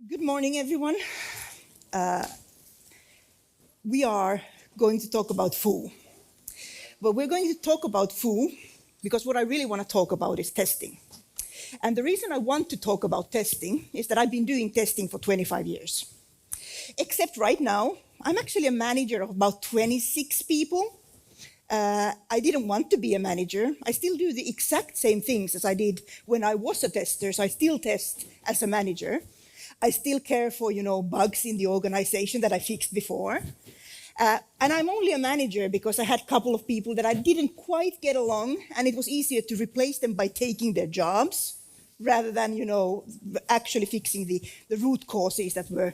Good morning, everyone. We are going to talk about Llew. But we're going to talk about Llew because what I really want to talk about is testing. And the reason I want to talk about testing is that I've been doing testing for 25 years. Except right now, I'm actually a manager of about 26 people. I didn't want to be a manager. I still do the exact same things as I did when I was a tester, so I still test as a manager. I still care for, bugs in the organization that I fixed before. And I'm only a manager because I had a couple of people that I didn't quite get along, and it was easier to replace them by taking their jobs rather than, actually fixing the root causes that were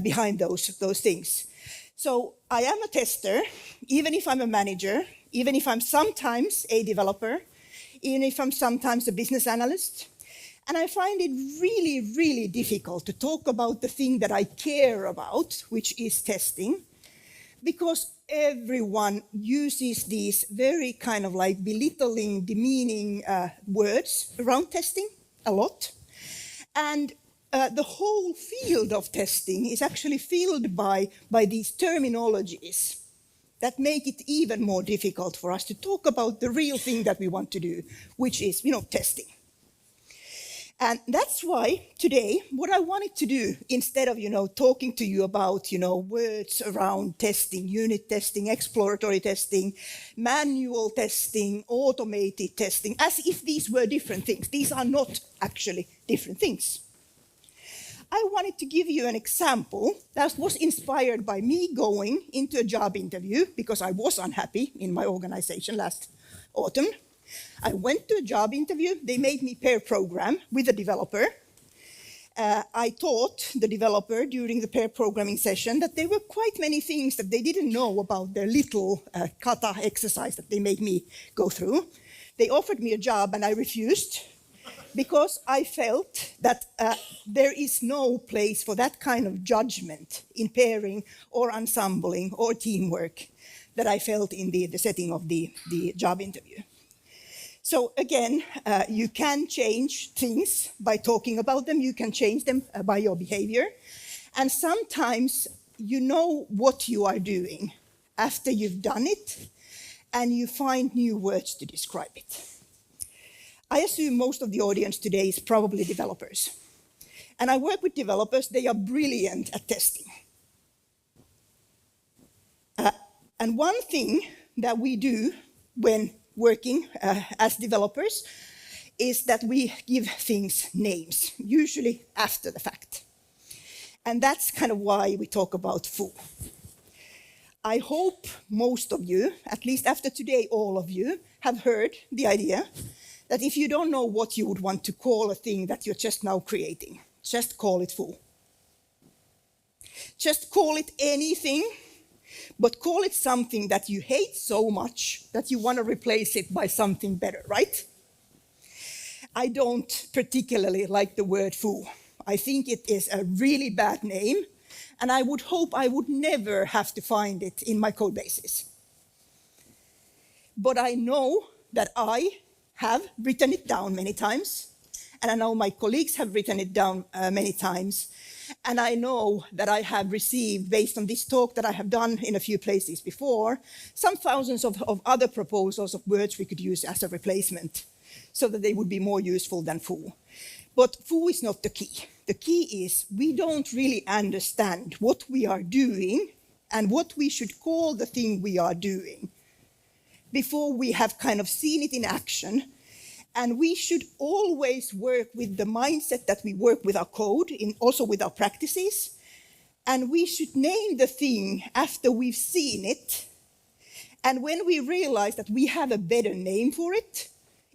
behind those things. So I am a tester, even if I'm a manager, even if I'm sometimes a developer, even if I'm sometimes a business analyst. And I find it really, really difficult to talk about the thing that I care about, which is testing, because everyone uses these very kind of like belittling, demeaning words around testing a lot. And the whole field of testing is actually filled by these terminologies that make it even more difficult for us to talk about the real thing that we want to do, which is, testing. And that's why today, what I wanted to do, instead of, talking to you about, words around testing, unit testing, exploratory testing, manual testing, automated testing, as if these were different things. These are not actually different things. I wanted to give you an example that was inspired by me going into a job interview because I was unhappy in my organization last autumn. I went to a job interview. They made me pair program with a developer. I taught the developer during the pair programming session that there were quite many things that they didn't know about their little kata exercise that they made me go through. They offered me a job and I refused because I felt that there is no place for that kind of judgment in pairing or ensembling or teamwork that I felt in the setting of the job interview. So again, you can change things by talking about them. You can change them by your behavior. And sometimes you know what you are doing after you've done it, and you find new words to describe it. I assume most of the audience today is probably developers. And I work with developers. They are brilliant at testing. And one thing that we do when working as developers is that we give things names, usually after the fact. And that's kind of why we talk about Llew. I hope most of you, at least after today, all of you, have heard the idea that if you don't know what you would want to call a thing that you're just now creating, just call it Llew. Just call it anything, but call it something that you hate so much that you want to replace it by something better, right? I don't particularly like the word Llew. I think it is a really bad name, and I would hope I would never have to find it in my code bases. But I know that I have written it down many times, and I know my colleagues have written it down many times. And I know that I have received, based on this talk that I have done in a few places before, some thousands of other proposals of words we could use as a replacement so that they would be more useful than Llew. But Llew is not the key. The key is we don't really understand what we are doing and what we should call the thing we are doing before we have kind of seen it in action. And we should always work with the mindset that we work with our code, also with our practices. And we should name the thing after we've seen it. And when we realize that we have a better name for it,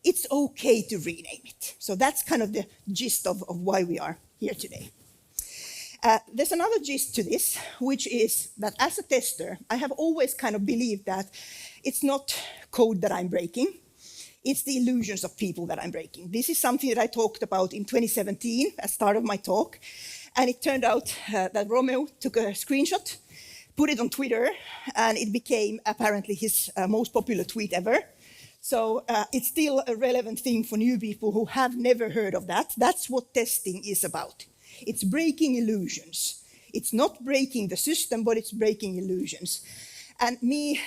it's okay to rename it. So that's kind of the gist of why we are here today. There's another gist to this, which is that as a tester, I have always kind of believed that it's not code that I'm breaking. It's the illusions of people that I'm breaking. This is something that I talked about in 2017 as start of my talk. And it turned out that Romeo took a screenshot, put it on Twitter, and it became apparently his most popular tweet ever. So it's still a relevant thing for new people who have never heard of that. That's what testing is about. It's breaking illusions. It's not breaking the system, but it's breaking illusions. And me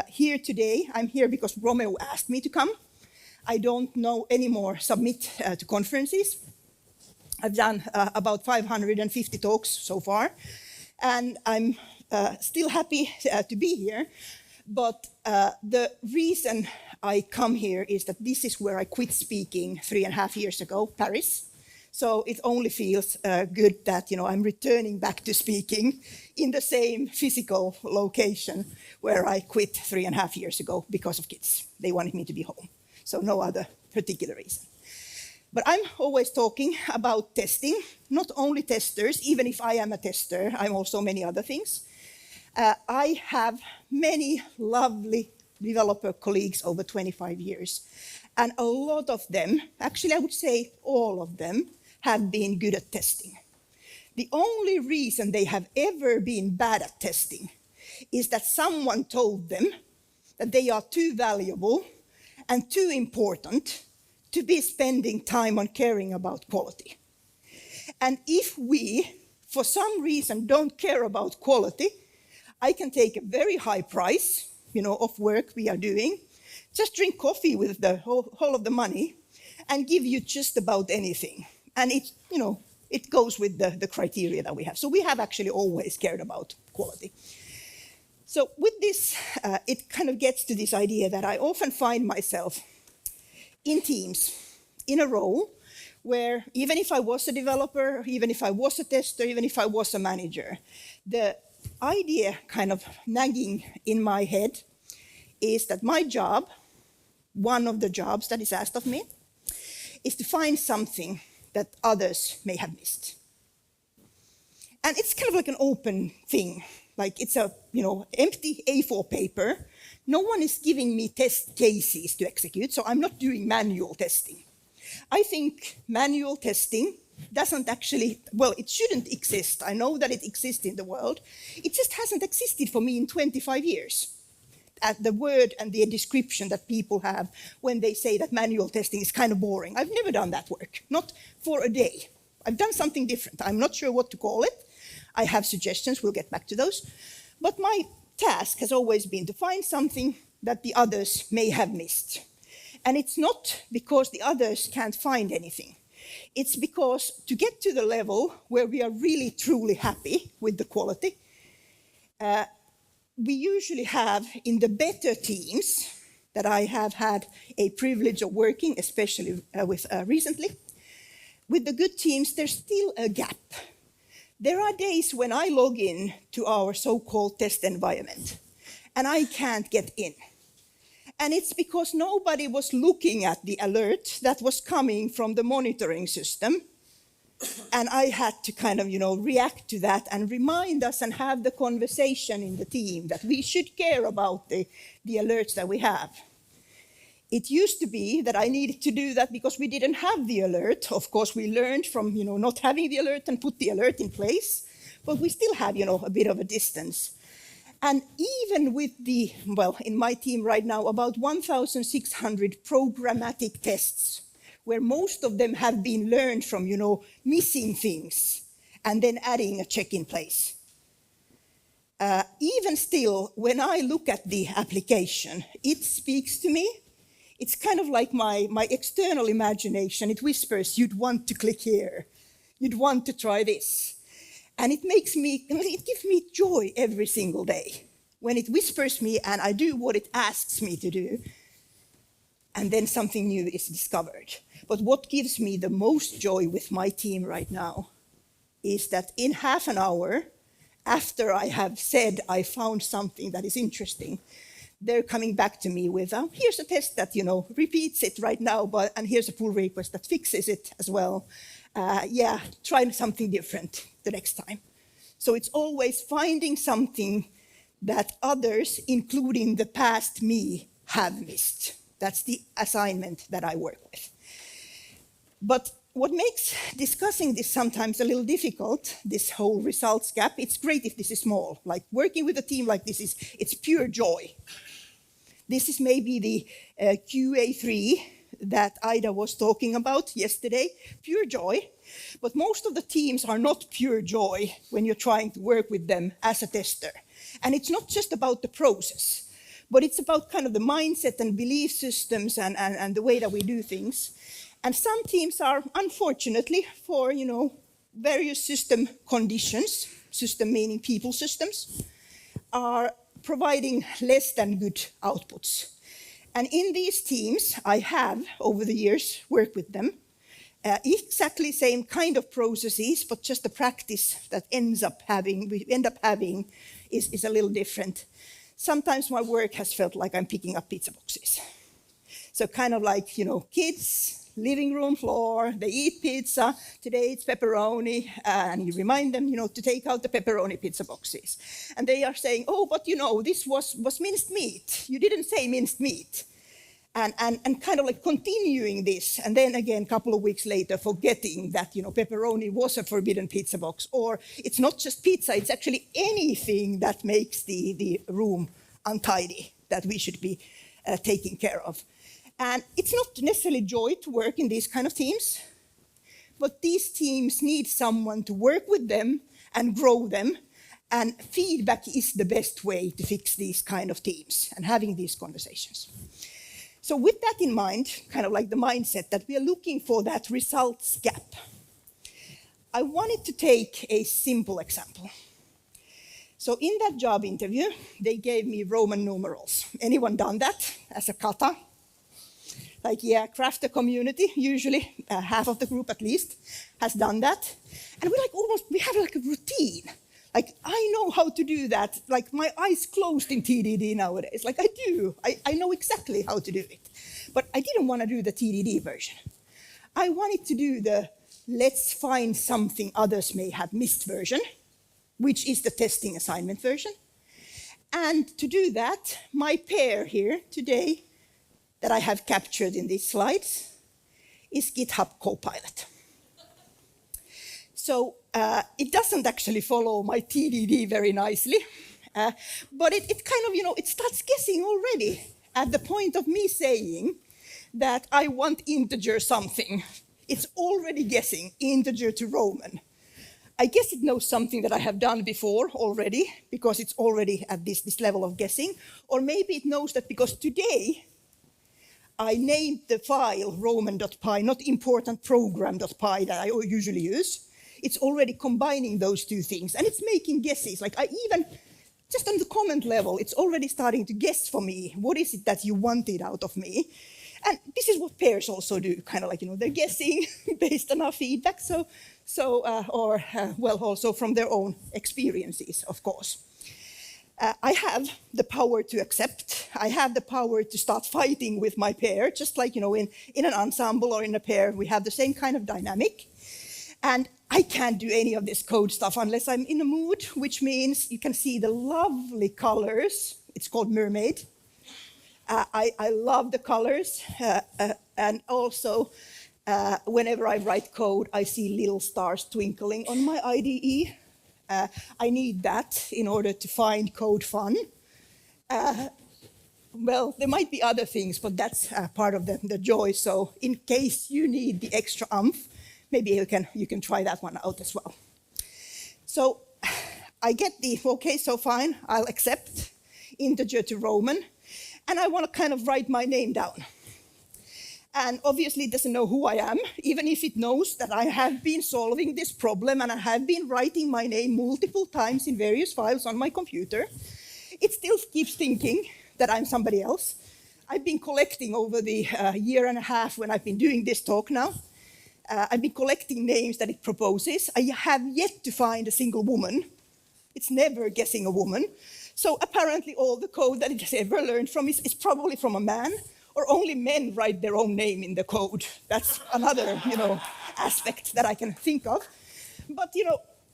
here today, I'm here because Romeo asked me to come. I don't know anymore submit to conferences. I've done about 550 talks so far, and I'm still happy to be here. But the reason I come here is that this is where I quit speaking 3.5 years ago, Paris. So it only feels good that I'm returning back to speaking in the same physical location where I quit 3.5 years ago because of kids. They wanted me to be home. So no other particular reason. But I'm always talking about testing, not only testers, even if I am a tester, I'm also many other things. I have many lovely developer colleagues over 25 years. And a lot of them, actually I would say all of them, have been good at testing. The only reason they have ever been bad at testing is that someone told them that they are too valuable and too important to be spending time on caring about quality. And if we, for some reason, don't care about quality, I can take a very high price, of work we are doing, just drink coffee with the whole of the money, and give you just about anything. And it goes with the criteria that we have. So we have actually always cared about quality. So with this, it kind of gets to this idea that I often find myself in teams, in a role, where even if I was a developer, even if I was a tester, even if I was a manager, the idea kind of nagging in my head is that my job, one of the jobs that is asked of me, is to find something that others may have missed. And it's kind of like an open thing, like it's a empty A4 paper. No one is giving me test cases to execute, so I'm not doing manual testing. I think manual testing doesn't actually, it shouldn't exist. I know that it exists in the world. It just hasn't existed for me in 25 years. The word and the description that people have when they say that manual testing is kind of boring. I've never done that work, not for a day. I've done something different. I'm not sure what to call it. I have suggestions, we'll get back to those. But my task has always been to find something that the others may have missed. And it's not because the others can't find anything. It's because to get to the level where we are really truly happy with the quality, we usually have in the better teams that I have had a privilege of working, especially with recently, with the good teams, there's still a gap. There are days when I log in to our so-called test environment and I can't get in. And it's because nobody was looking at the alert that was coming from the monitoring system. And I had to kind of, react to that and remind us and have the conversation in the team that we should care about the alerts that we have. It used to be that I needed to do that because we didn't have the alert. Of course, we learned from, not having the alert and put the alert in place, but we still had, a bit of a distance. And even with in my team right now, about 1,600 programmatic tests, where most of them have been learned from, missing things and then adding a check in place. Even still, when I look at the application, it speaks to me. It's kind of like my external imagination. It whispers, you'd want to click here. You'd want to try this. And it gives me joy every single day when it whispers me and I do what it asks me to do. And then something new is discovered. But what gives me the most joy with my team right now is that in half an hour, after I have said I found something that is interesting, they're coming back to me with, here's a test that, repeats it right now, and here's a pull request that fixes it as well. Try something different the next time. So it's always finding something that others, including the past me, have missed. That's the assignment that I work with. But what makes discussing this sometimes a little difficult, this whole results gap, it's great if this is small. Like working with a team like this it's pure joy. This is maybe the QA3 that Ida was talking about yesterday, pure joy. But most of the teams are not pure joy when you're trying to work with them as a tester. And it's not just about the process, but it's about kind of the mindset and belief systems and the way that we do things. And some teams are, unfortunately, for various system conditions, system meaning people systems, are providing less than good outputs. And in these teams, I have, over the years, worked with them, exactly same kind of processes, but just the practice that we end up having is a little different. Sometimes my work has felt like I'm picking up pizza boxes. So kind of like, kids, living room floor, they eat pizza, today it's pepperoni, and you remind them, to take out the pepperoni pizza boxes. And they are saying, oh, but this was minced meat. You didn't say minced meat. And kind of like continuing this, and then again, a couple of weeks later, forgetting that, pepperoni was a forbidden pizza box, or it's not just pizza, it's actually anything that makes the room untidy that we should be taking care of. And it's not necessarily joy to work in these kind of teams, but these teams need someone to work with them and grow them, and feedback is the best way to fix these kind of teams and having these conversations. So with that in mind, kind of like the mindset that we are looking for that results gap, I wanted to take a simple example. So in that job interview, they gave me Roman numerals. Anyone done that as a kata? Like, yeah, crafter community, usually half of the group at least, has done that. And we have like a routine. Like, I know how to do that. Like, my eyes closed in TDD nowadays. Like, I do. I know exactly how to do it. But I didn't want to do the TDD version. I wanted to do the let's find something others may have missed version, which is the testing assignment version. And to do that, my pair here today that I have captured in these slides is GitHub Copilot. So it doesn't actually follow my TDD very nicely, but it kind of, it starts guessing already at the point of me saying that I want integer something. It's already guessing integer to Roman. I guess it knows something that I have done before already, because it's already at this level of guessing. Or maybe it knows that because today I named the file roman.py, not important program.py that I usually use. It's already combining those two things, and it's making guesses. Like just on the comment level, it's already starting to guess for me, what is it that you wanted out of me? And this is what pairs also do, kind of like, they're guessing based on our feedback, also from their own experiences, of course. I have the power to accept. I have the power to start fighting with my pair, just like, in an ensemble or in a pair, we have the same kind of dynamic. And I can't do any of this code stuff unless I'm in a mood, which means you can see the lovely colors. It's called Mermaid. I love the colors. And also, whenever I write code, I see little stars twinkling on my IDE. I need that in order to find code fun. Well, there might be other things, but that's part of the joy. So in case you need the extra oomph, maybe you can try that one out as well. So I get okay, so fine, I'll accept integer to Roman. And I want to kind of write my name down. And obviously it doesn't know who I am, even if it knows that I have been solving this problem and I have been writing my name multiple times in various files on my computer. It still keeps thinking that I'm somebody else. I've been collecting over the year and a half when I've been doing this talk now. I've been collecting names that it proposes. I have yet to find a single woman. It's never guessing a woman. So apparently all the code that it has ever learned from is probably from a man, or only men write their own name in the code. That's another, aspect that I can think of. But,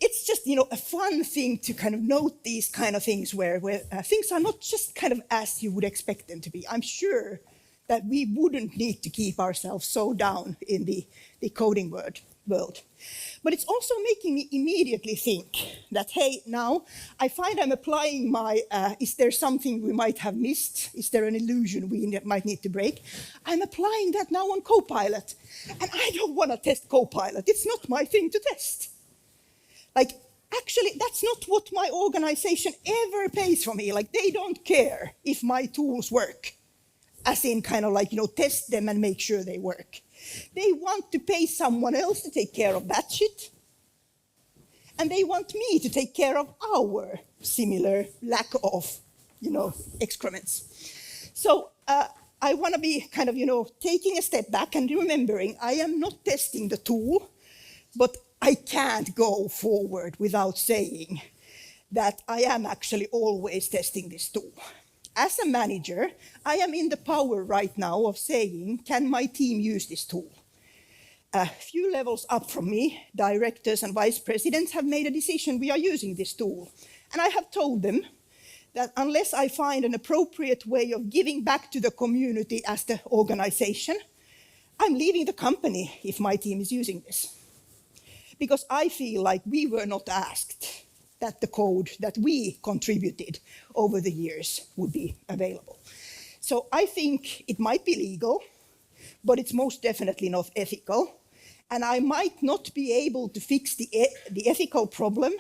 it's just, a fun thing to kind of note these kind of things where things are not just kind of as you would expect them to be. I'm sure that we wouldn't need to keep ourselves so down in the coding world. world. But it's also making me immediately think that, hey, now I find I'm applying my, is there something we might have missed? Is there an illusion we might need to break? I'm applying that now on Copilot. And I don't want to test Copilot. It's not my thing to test. Like, actually, that's not what my organization ever pays for me. Like, they don't care if my tools work. As in kind of like, test them and make sure they work. They want to pay someone else to take care of that shit. And they want me to take care of our similar lack of, excrements. So I want to be kind of, taking a step back and remembering I am not testing the tool, but I can't go forward without saying that I am actually always testing this tool. As a manager, I am in the power right now of saying, can my team use this tool? A few levels up from me, directors and vice presidents have made a decision we are using this tool. And I have told them that unless I find an appropriate way of giving back to the community as the organization, I'm leaving the company if my team is using this. Because I feel like we were not asked that the code that we contributed over the years would be available. So I think it might be legal, but it's most definitely not ethical. And I might not be able to fix the ethical problem,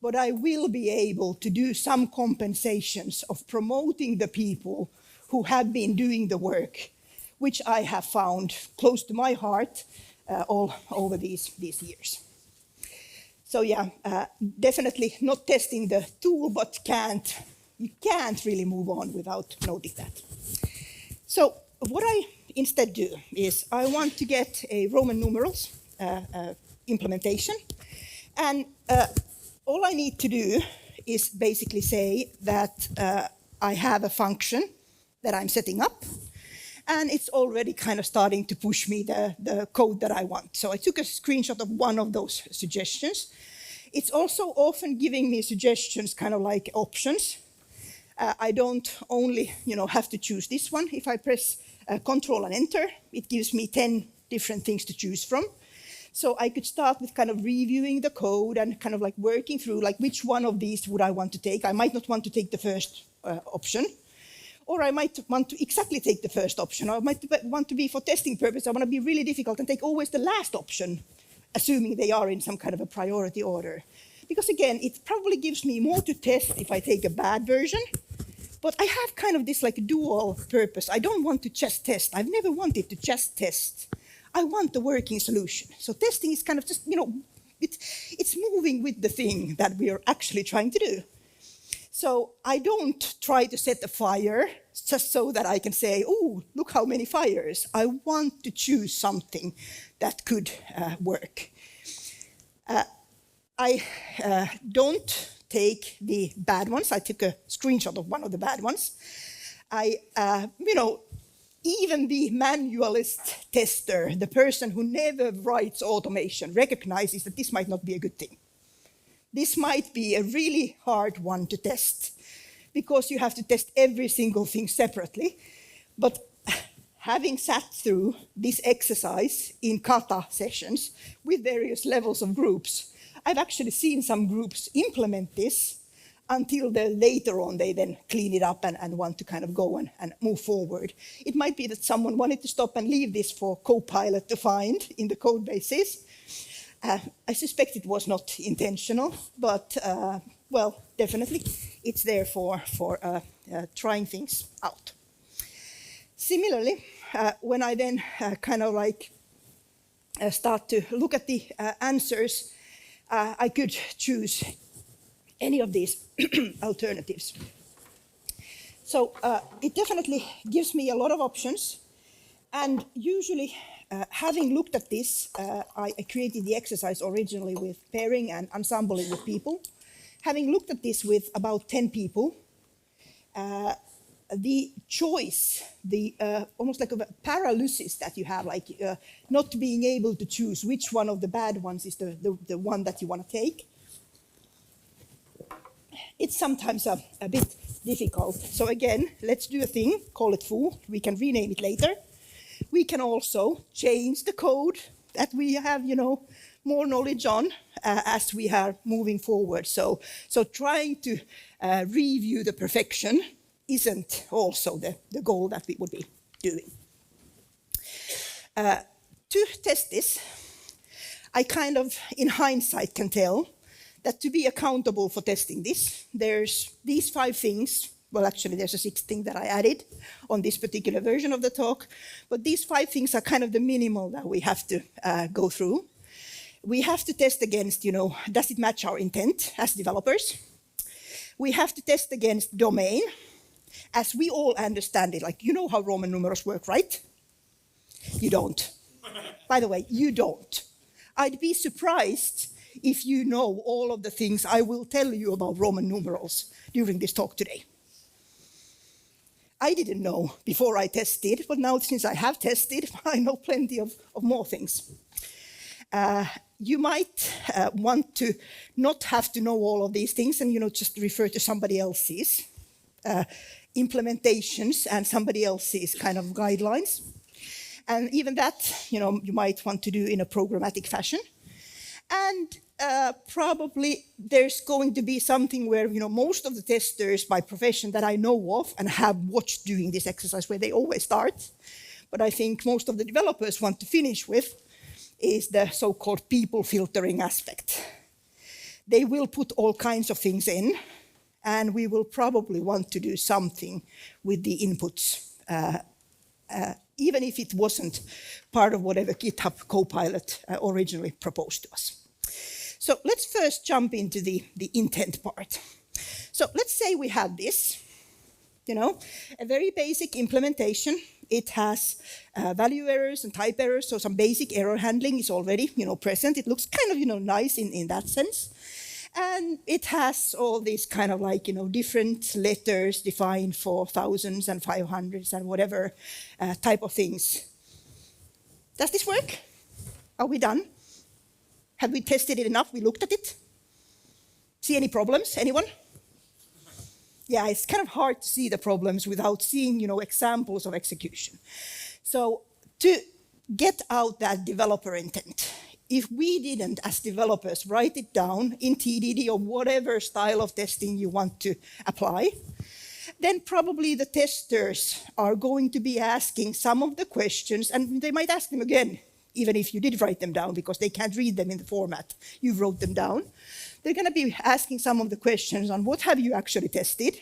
but I will be able to do some compensations of promoting the people who have been doing the work, which I have found close to my heart all over these years. So yeah, definitely not testing the tool, but you can't really move on without noting that. So what I instead do is I want to get a Roman numerals implementation. And all I need to do is basically say that I have a function that I'm setting up. And it's already kind of starting to push me the code that I want. So I took a screenshot of one of those suggestions. It's also often giving me suggestions, kind of like options. I don't only, have to choose this one. If I press Control and Enter, it gives me 10 different things to choose from. So I could start with kind of reviewing the code and kind of like working through like which one of these would I want to take. I might not want to take the first option. Or I might want to exactly take the first option. Or I might want to be, for testing purposes, I want to be really difficult and take always the last option, assuming they are in some kind of a priority order. Because again, it probably gives me more to test if I take a bad version. But I have kind of this like dual purpose. I don't want to just test. I've never wanted to just test. I want the working solution. So testing is kind of just, it's moving with the thing that we are actually trying to do. So I don't try to set a fire just so that I can say, oh, look how many fires. I want to choose something that could work. I don't take the bad ones. I took a screenshot of one of the bad ones. Even the manualist tester, the person who never writes automation, recognizes that this might not be a good thing. This might be a really hard one to test because you have to test every single thing separately. But having sat through this exercise in kata sessions with various levels of groups, I've actually seen some groups implement this until later on they then clean it up and want to kind of go and move forward. It might be that someone wanted to stop and leave this for Copilot to find in the code bases. I suspect it was not intentional, but well, definitely it's there for trying things out. Similarly, when I then kind of like start to look at the answers, I could choose any of these alternatives. So it definitely gives me a lot of options, and usually having looked at this, I created the exercise originally with pairing and ensembling with people. Having looked at this with about 10 people, the choice, the almost like a paralysis that you have, like not being able to choose which one of the bad ones is the one that you want to take, it's sometimes a bit difficult. So again, let's do a thing, call it foo. We can rename it later. We can also change the code that we have, more knowledge on as we are moving forward. So trying to review the perfection isn't also the goal that we would be doing. To test this, I kind of, in hindsight, can tell that to be accountable for testing this, there's these 5 things. Well, actually, there's a 6th thing that I added on this particular version of the talk. But these 5 things are kind of the minimal that we have to go through. We have to test against, does it match our intent as developers? We have to test against domain, as we all understand it. Like, you know how Roman numerals work, right? You don't. By the way, you don't. I'd be surprised if you know all of the things I will tell you about Roman numerals during this talk today. I didn't know before I tested, but now since I have tested, I know plenty of more things. You might want to not have to know all of these things and just refer to somebody else's implementations and somebody else's kind of guidelines. And even that, you might want to do in a programmatic fashion. And probably there's going to be something where, most of the testers by profession that I know of and have watched doing this exercise where they always start, but I think most of the developers want to finish with, is the so-called people filtering aspect. They will put all kinds of things in, and we will probably want to do something with the inputs, even if it wasn't part of whatever GitHub Copilot originally proposed to us. So let's first jump into the intent part. So let's say we have this, a very basic implementation. It has value errors and type errors, so some basic error handling is already, present. It looks kind of, nice in that sense. And it has all these kind of different letters defined for thousands and 500s and whatever type of things. Does this work? Are we done? Have we tested it enough? We looked at it? See any problems? Anyone? Yeah, it's kind of hard to see the problems without seeing, examples of execution. So to get out that developer intent, if we didn't, as developers, write it down in TDD or whatever style of testing you want to apply, then probably the testers are going to be asking some of the questions, and they might ask them again, even if you did write them down, because they can't read them in the format you wrote them down. They're going to be asking some of the questions on what have you actually tested?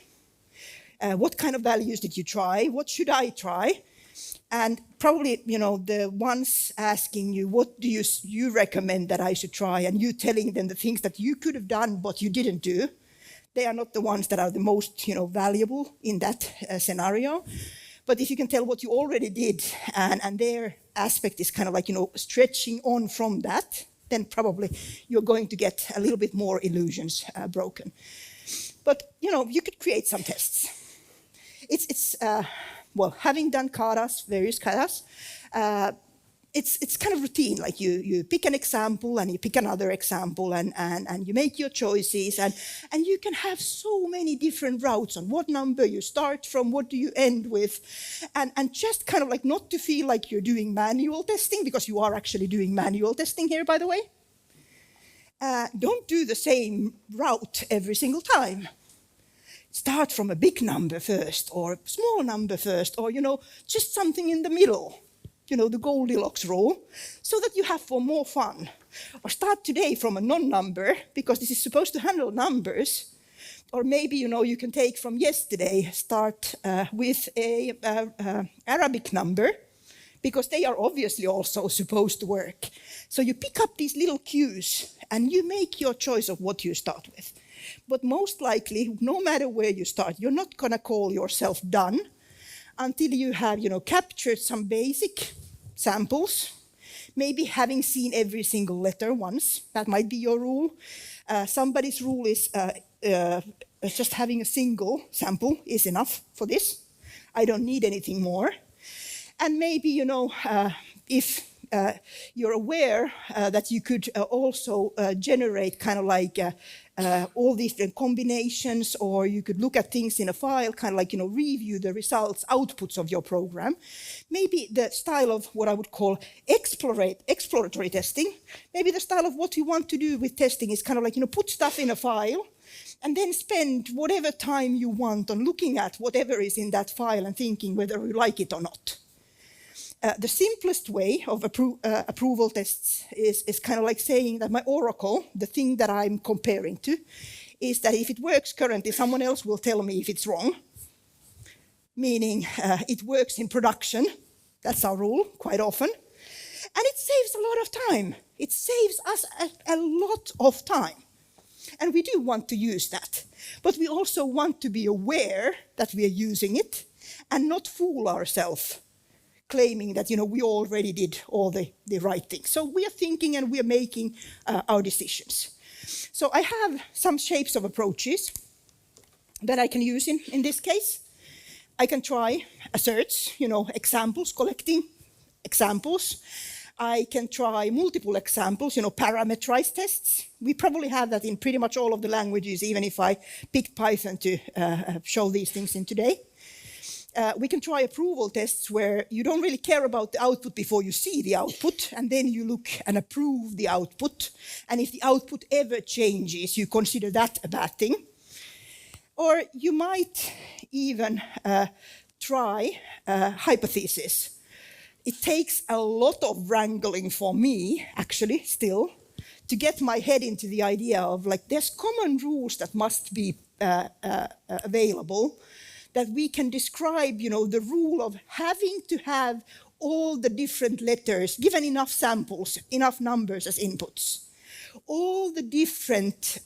What kind of values did you try? What should I try? And probably, the ones asking you, what do you recommend that I should try? And you telling them the things that you could have done, but you didn't do. They are not the ones that are the most, valuable in that scenario. But if you can tell what you already did, and their aspect is kind of stretching on from that, then probably you're going to get a little bit more illusions broken. But, you could create some tests. It's having done katas, various katas, it's kind of routine. Like you pick an example and you pick another example and you make your choices and you can have so many different routes on what number you start from, what do you end with, and just kind of not to feel like you're doing manual testing, because you are actually doing manual testing here, by the way. Don't do the same route every single time. Start from a big number first, or a small number first, or, just something in the middle, the Goldilocks rule, so that you have more fun. Or start today from a non-number, because this is supposed to handle numbers. Or maybe, you can take from yesterday, start with a Arabic number, because they are obviously also supposed to work. So you pick up these little cues, and you make your choice of what you start with. But most likely, no matter where you start, you're not going to call yourself done until you have, captured some basic samples, maybe having seen every single letter once. That might be your rule. Somebody's rule is just having a single sample is enough for this. I don't need anything more. And maybe, if you're aware that you could also generate kind of like all these different combinations, or you could look at things in a file, kind of like, review the results, outputs of your program. Maybe the style of what I would call exploratory testing, maybe the style of what you want to do with testing is kind of like, put stuff in a file, and then spend whatever time you want on looking at whatever is in that file and thinking whether you like it or not. The simplest way of approval tests is kind of like saying that my oracle, the thing that I'm comparing to, is that if it works currently, someone else will tell me if it's wrong. Meaning it works in production. That's our rule quite often. And it saves a lot of time. It saves us a lot of time. And we do want to use that. But we also want to be aware that we are using it and not fool ourselves, claiming that we already did all the right things. So we are thinking and we are making our decisions. So I have some shapes of approaches that I can use in this case. I can try asserts, examples, collecting examples. I can try multiple examples, parameterized tests. We probably have that in pretty much all of the languages, even if I picked Python to show these things in today. We can try approval tests where you don't really care about the output before you see the output, and then you look and approve the output. And if the output ever changes, you consider that a bad thing. Or you might even try hypothesis. It takes a lot of wrangling for me, actually, still, to get my head into the idea of, like, there's common rules that must be available, that we can describe, the rule of having to have all the different letters, given enough samples, enough numbers as inputs. All the different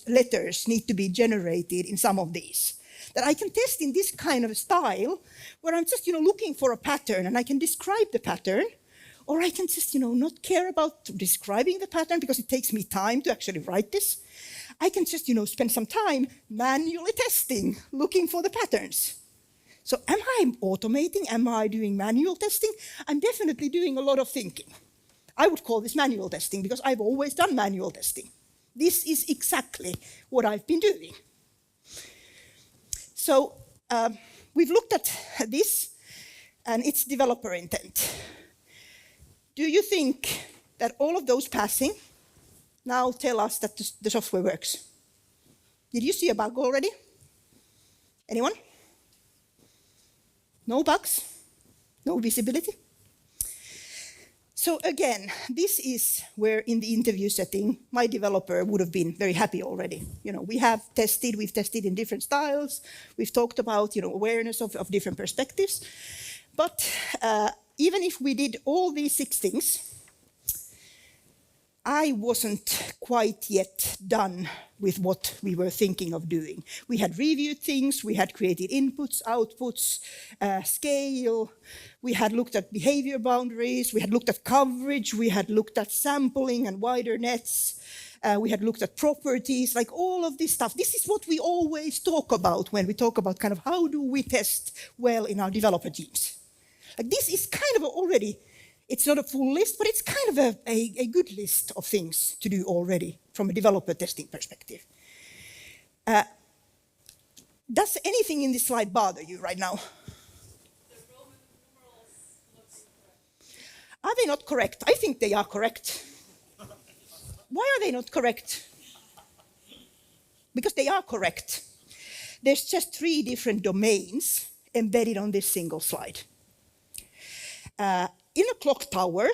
letters need to be generated in some of these. That I can test in this kind of style, where I'm just, looking for a pattern, and I can describe the pattern, or I can just, not care about describing the pattern because it takes me time to actually write this. I can just, spend some time manually testing, looking for the patterns. So am I automating? Am I doing manual testing? I'm definitely doing a lot of thinking. I would call this manual testing because I've always done manual testing. This is exactly what I've been doing. So we've looked at this and its developer intent. Do you think that all of those passing now tell us that the software works? Did you see a bug already? Anyone? No bugs? No visibility? So again, this is where in the interview setting, my developer would have been very happy already. We've tested in different styles. We've talked about, awareness of different perspectives. But even if we did all these 6 things, I wasn't quite yet done with what we were thinking of doing. We had reviewed things, we had created inputs, outputs, scale, we had looked at behavior boundaries, we had looked at coverage, we had looked at sampling and wider nets, we had looked at properties, like all of this stuff. This is what we always talk about when we talk about kind of how do we test well in our developer teams. Like this is kind of already, it's not a full list, but it's kind of a good list of things to do already from a developer testing perspective. Does anything in this slide bother you right now? The Roman numerals look incorrect. Are they not correct? I think they are correct. Why are they not correct? Because they are correct. There's just 3 different domains embedded on this single slide. In a clock tower,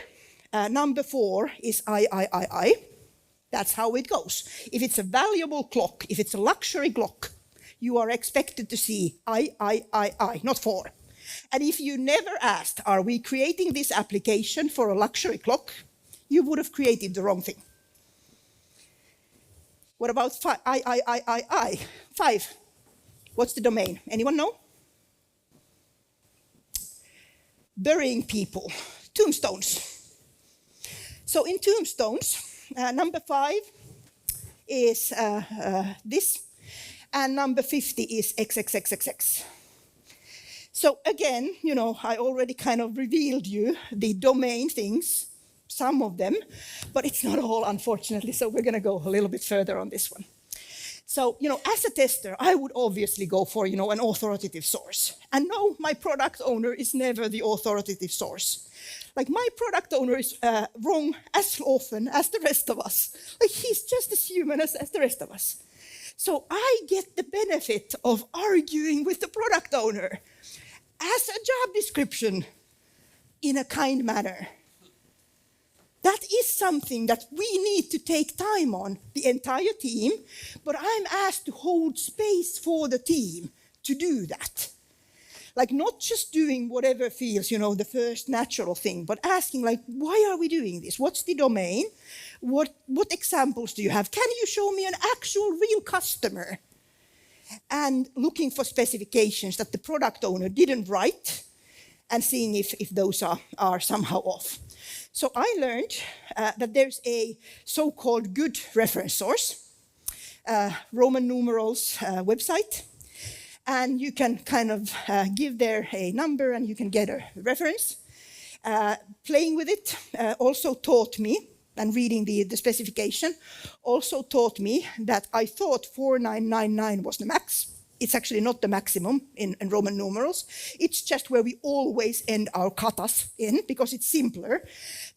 number 4 is I. That's how it goes. If it's a valuable clock, if it's a luxury clock, you are expected to see I, not 4. And if you never asked, are we creating this application for a luxury clock, you would have created the wrong thing. What about I? 5. What's the domain? Anyone know? Burying people, tombstones. So in tombstones, number 5 is this, and number 50 is XXXXX. So again, I already kind of revealed you the domain things, some of them, but it's not all, unfortunately, so we're going to go a little bit further on this one. So, as a tester, I would obviously go for, an authoritative source. And no, my product owner is never the authoritative source. Like, my product owner is wrong as often as the rest of us. Like, he's just as human as the rest of us. So I get the benefit of arguing with the product owner as a job description in a kind manner. That is something that we need to take time on, the entire team, but I'm asked to hold space for the team to do that. Like, not just doing whatever feels, the first natural thing, but asking, like, why are we doing this? What's the domain? What examples do you have? Can you show me an actual real customer? And looking for specifications that the product owner didn't write and seeing if those are somehow off. So I learned that there's a so-called good reference source, Roman numerals website, and you can kind of give there a number and you can get a reference. Playing with it also taught me, and reading the specification, also taught me that I thought 4999 was the max. It's actually not the maximum in Roman numerals. It's just where we always end our katas in, because it's simpler.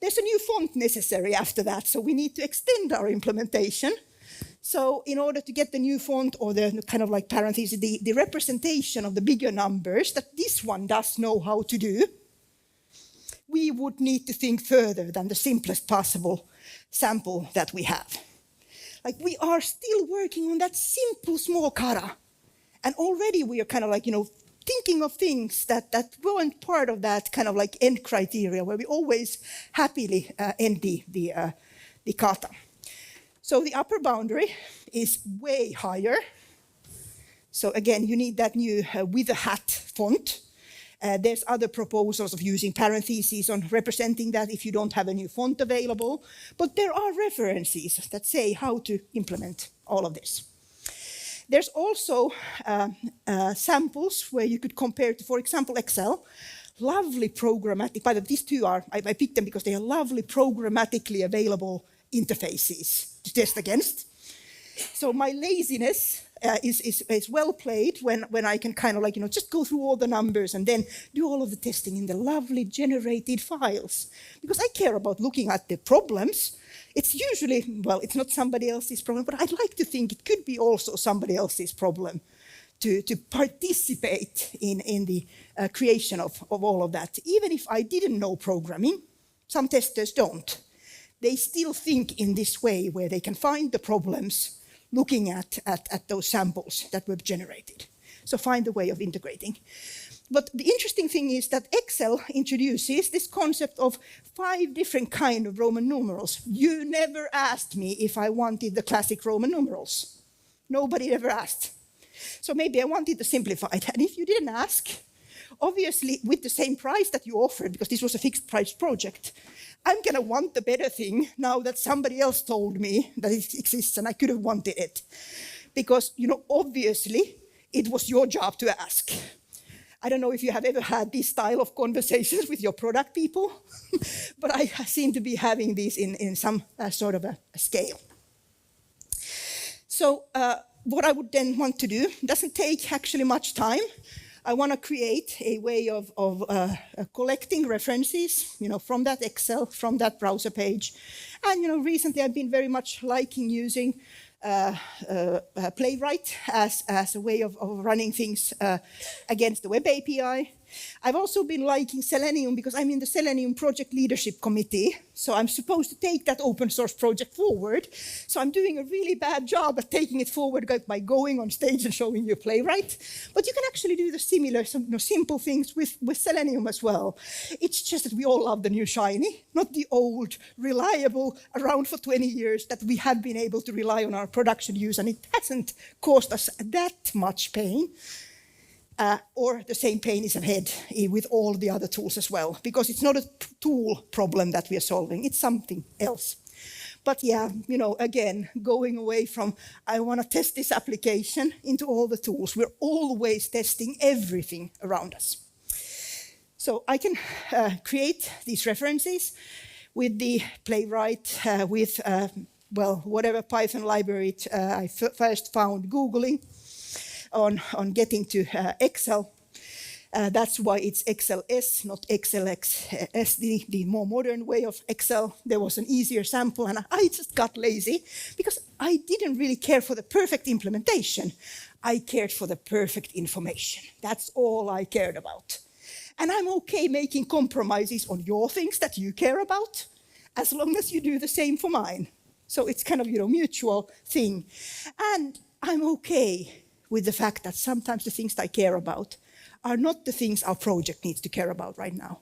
There's a new font necessary after that, so we need to extend our implementation. So in order to get the new font, or the kind of like parentheses, the representation of the bigger numbers that this one does know how to do, we would need to think further than the simplest possible sample that we have. Like, we are still working on that simple small kata. And already we are kind of like, thinking of things that weren't part of that kind of like end criteria, where we always happily end the kata. So the upper boundary is way higher. So again, you need that new with a hat font. There's other proposals of using parentheses on representing that if you don't have a new font available. But there are references that say how to implement all of this. There's also samples where you could compare to, for example, Excel. Lovely programmatic, by the way, these two are, I picked them because they are lovely programmatically available interfaces to test against. So my laziness is well played when I can kind of like, just go through all the numbers and then do all of the testing in the lovely generated files. Because I care about looking at the problems. It's usually, well, it's not somebody else's problem, but I'd like to think it could be also somebody else's problem to participate in the creation of all of that. Even if I didn't know programming, some testers don't. They still think in this way where they can find the problems looking at those samples that were generated. So find a way of integrating. But the interesting thing is that Excel introduces this concept of 5 different kinds of Roman numerals. You never asked me if I wanted the classic Roman numerals. Nobody ever asked. So maybe I wanted to simplify it. And if you didn't ask, obviously with the same price that you offered, because this was a fixed price project, I'm going to want the better thing now that somebody else told me that it exists and I could have wanted it. Because, obviously it was your job to ask. I don't know if you have ever had this style of conversations with your product people, but I seem to be having these in some sort of a scale. So what I would then want to do doesn't take actually much time. I want to create a way of collecting references, from that Excel, from that browser page. And, recently I've been very much liking using Playwright as a way of running things against the web API. I've also been liking Selenium because I'm in the Selenium project leadership committee, so I'm supposed to take that open source project forward. So I'm doing a really bad job at taking it forward by going on stage and showing you Playwright. But you can actually do the similar, simple things with Selenium as well. It's just that we all love the new shiny, not the old, reliable, around for 20 years that we have been able to rely on our production use, and it hasn't caused us that much pain. Or the same pain is ahead with all the other tools as well, because it's not a tool problem that we are solving, it's something else. But yeah, again, going away from, I want to test this application into all the tools. We're always testing everything around us. So I can create these references with the playwright, with whatever Python library I first found Googling on getting to Excel. That's why it's XLS, not XLXS, the more modern way of Excel. There was an easier sample, and I just got lazy because I didn't really care for the perfect implementation. I cared for the perfect information. That's all I cared about. And I'm okay making compromises on your things that you care about, as long as you do the same for mine. So it's kind of, mutual thing. And I'm okay with the fact that sometimes the things I care about are not the things our project needs to care about right now.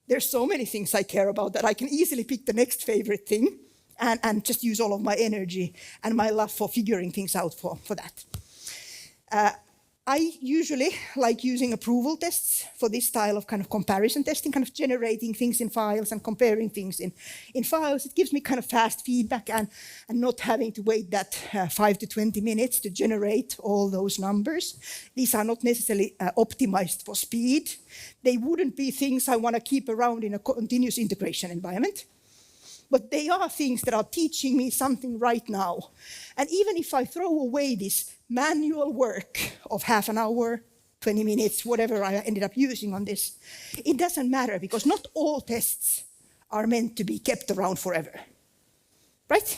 There's so many things I care about that I can easily pick the next favorite thing and just use all of my energy and my love for figuring things out for that. I usually like using approval tests for this style of kind of comparison testing, kind of generating things in files and comparing things in files. It gives me kind of fast feedback and not having to wait that 5 to 20 minutes to generate all those numbers. These are not necessarily optimized for speed. They wouldn't be things I want to keep around in a continuous integration environment. But they are things that are teaching me something right now. And even if I throw away this manual work of half an hour, 20 minutes, whatever I ended up using on this, it doesn't matter because not all tests are meant to be kept around forever, right?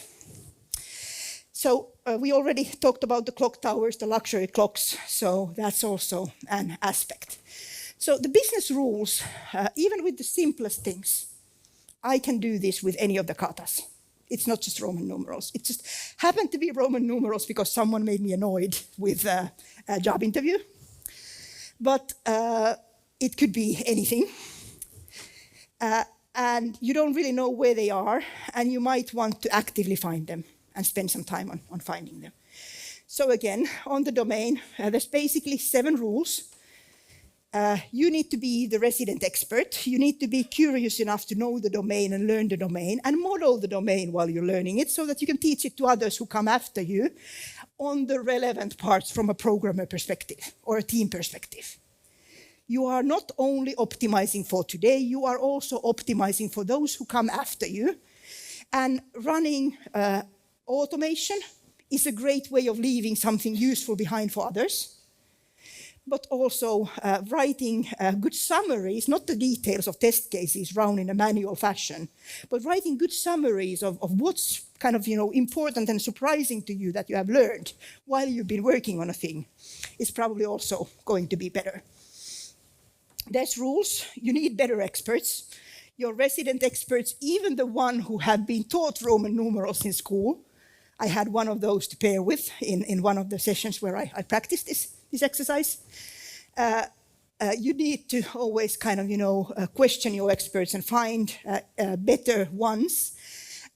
So we already talked about the clock towers, the luxury clocks, so that's also an aspect. So the business rules, even with the simplest things, I can do this with any of the katas. It's not just Roman numerals. It just happened to be Roman numerals because someone made me annoyed with a job interview. But it could be anything. And you don't really know where they are, and you might want to actively find them and spend some time on finding them. So again, on the domain, there's basically 7 rules. You need to be the resident expert. You need to be curious enough to know the domain and learn the domain and model the domain while you're learning it so that you can teach it to others who come after you on the relevant parts from a programmer perspective or a team perspective. You are not only optimizing for today, you are also optimizing for those who come after you. And running automation is a great way of leaving something useful behind for others. But also writing good summaries, not the details of test cases run in a manual fashion, but writing good summaries of what's kind of important and surprising to you that you have learned while you've been working on a thing is probably also going to be better. There's rules. You need better experts. Your resident experts, even the one who have been taught Roman numerals in school. I had one of those to pair with in one of the sessions where I practiced this exercise. You need to always kind of, question your experts and find better ones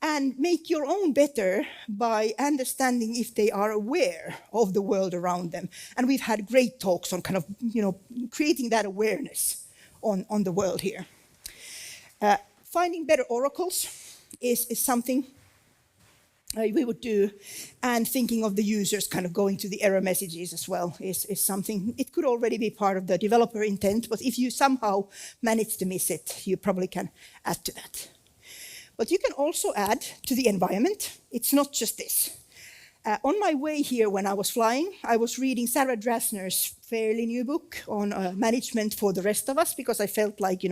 and make your own better by understanding if they are aware of the world around them. And we've had great talks on kind of, creating that awareness on the world here. Finding better oracles is something we would do, and thinking of the users kind of going to the error messages as well is something. It could already be part of the developer intent, but if you somehow manage to miss it, you probably can add to that. But you can also add to the environment. It's not just this. On my way here when I was flying, I was reading Sarah Drasner's fairly new book on management for the rest of us, because I felt like,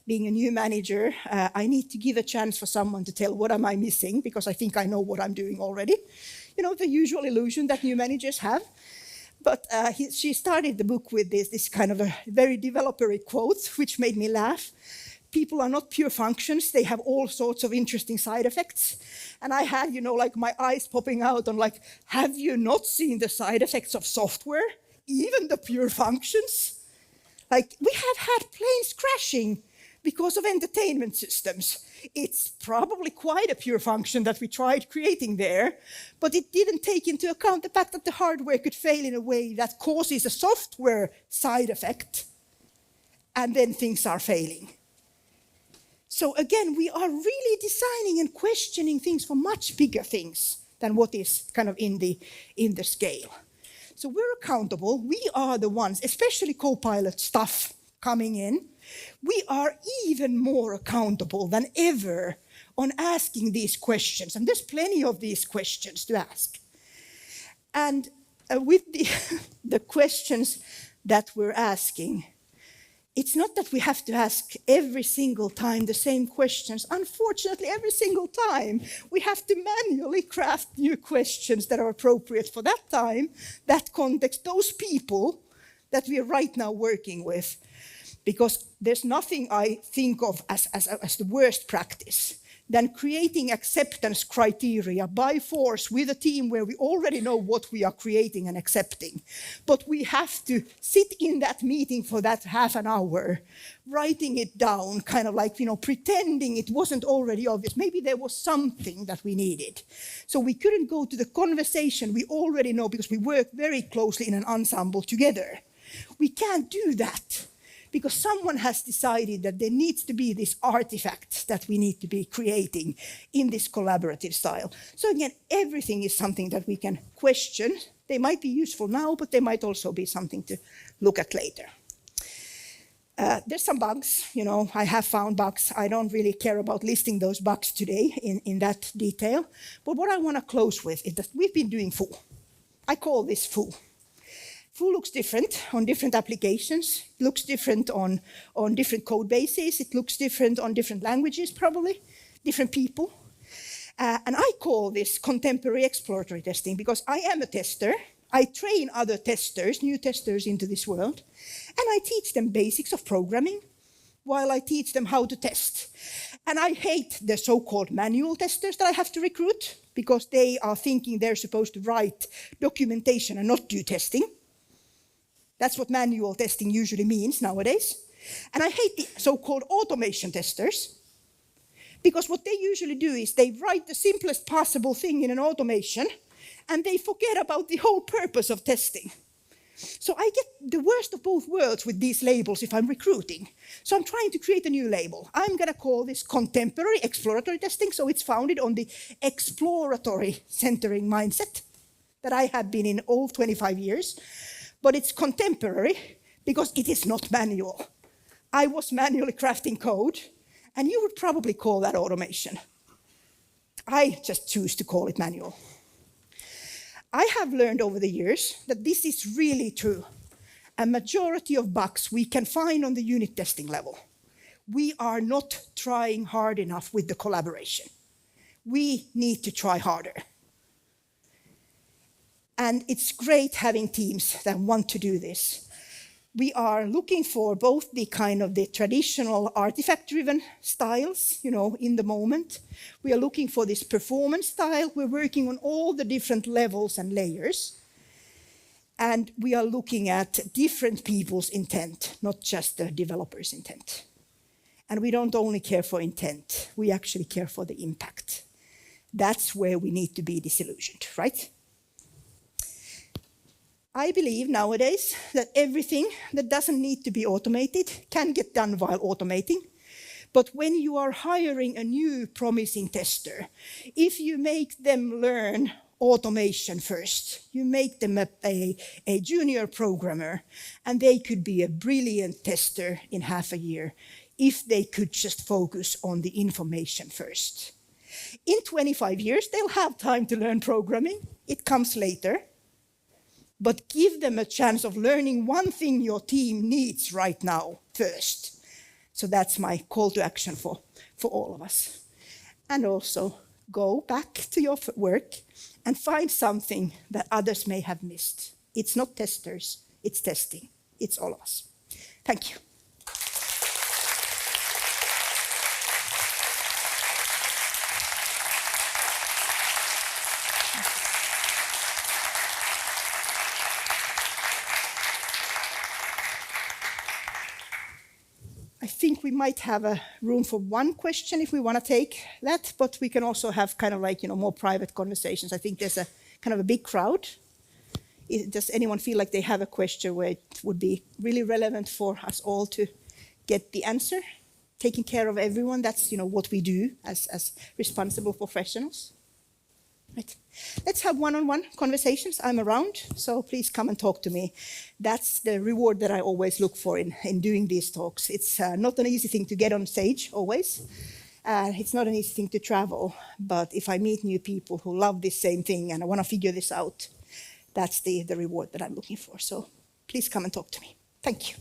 being a new manager, I need to give a chance for someone to tell what am I missing, because I think I know what I'm doing already. The usual illusion that new managers have. But she started the book with this kind of a very developer-y quote, which made me laugh. People are not pure functions. They have all sorts of interesting side effects. And I had, like my eyes popping out on like, have you not seen the side effects of software? Even the pure functions? Like, we have had planes crashing because of entertainment systems. It's probably quite a pure function that we tried creating there, but it didn't take into account the fact that the hardware could fail in a way that causes a software side effect. And then things are failing. So again, we are really designing and questioning things for much bigger things than what is kind of in the scale. So we're accountable. We are the ones, especially Copilot stuff coming in, we are even more accountable than ever on asking these questions. And there's plenty of these questions to ask. And with the questions that we're asking, it's not that we have to ask every single time the same questions. Unfortunately, every single time, we have to manually craft new questions that are appropriate for that time, that context, those people that we are right now working with. Because there's nothing I think of as the worst practice than creating acceptance criteria by force with a team where we already know what we are creating and accepting. But we have to sit in that meeting for that half an hour, writing it down, kind of like, pretending it wasn't already obvious. Maybe there was something that we needed. So we couldn't go to the conversation we already know because we work very closely in an ensemble together. We can't do that, because someone has decided that there needs to be this artifact that we need to be creating in this collaborative style. So again, everything is something that we can question. They might be useful now, but they might also be something to look at later. There's some bugs, I have found bugs. I don't really care about listing those bugs today in that detail. But what I want to close with is that we've been doing Foo. I call this Foo. Foo looks different on different applications. It looks different on different code bases. It looks different on different languages, probably, different people. And I call this contemporary exploratory testing because I am a tester. I train other testers, new testers into this world, and I teach them basics of programming while I teach them how to test. And I hate the so-called manual testers that I have to recruit because they are thinking they're supposed to write documentation and not do testing. That's what manual testing usually means nowadays. And I hate the so-called automation testers, because what they usually do is they write the simplest possible thing in an automation, and they forget about the whole purpose of testing. So I get the worst of both worlds with these labels if I'm recruiting. So I'm trying to create a new label. I'm going to call this contemporary exploratory testing, so it's founded on the exploratory centering mindset that I have been in all 25 years. But it's contemporary because it is not manual. I was manually crafting code, and you would probably call that automation. I just choose to call it manual. I have learned over the years that this is really true. A majority of bugs we can find on the unit testing level. We are not trying hard enough with the collaboration. We need to try harder. And it's great having teams that want to do this. We are looking for both the traditional artifact-driven styles, in the moment. We are looking for this performance style. We're working on all the different levels and layers. And we are looking at different people's intent, not just the developer's intent. And we don't only care for intent, we actually care for the impact. That's where we need to be disillusioned, right? I believe nowadays that everything that doesn't need to be automated can get done while automating. But when you are hiring a new promising tester, if you make them learn automation first, you make them a junior programmer, and they could be a brilliant tester in half a year if they could just focus on the information first. In 25 years, they'll have time to learn programming. It comes later. But give them a chance of learning one thing your team needs right now first. So that's my call to action for all of us. And also go back to your work and find something that others may have missed. It's not testers, it's testing. It's all of us. Thank you. I think we might have a room for one question if we want to take that, but we can also have more private conversations. I think there's a a big crowd. Does anyone feel like they have a question where it would be really relevant for us all to get the answer? Taking care of everyone, that's what we do as responsible professionals. Right. Let's have one-on-one conversations. I'm around, so please come and talk to me. That's the reward that I always look for in doing these talks. It's not an easy thing to get on stage, always. It's not an easy thing to travel, but if I meet new people who love this same thing and I want to figure this out, that's the reward that I'm looking for. So please come and talk to me. Thank you.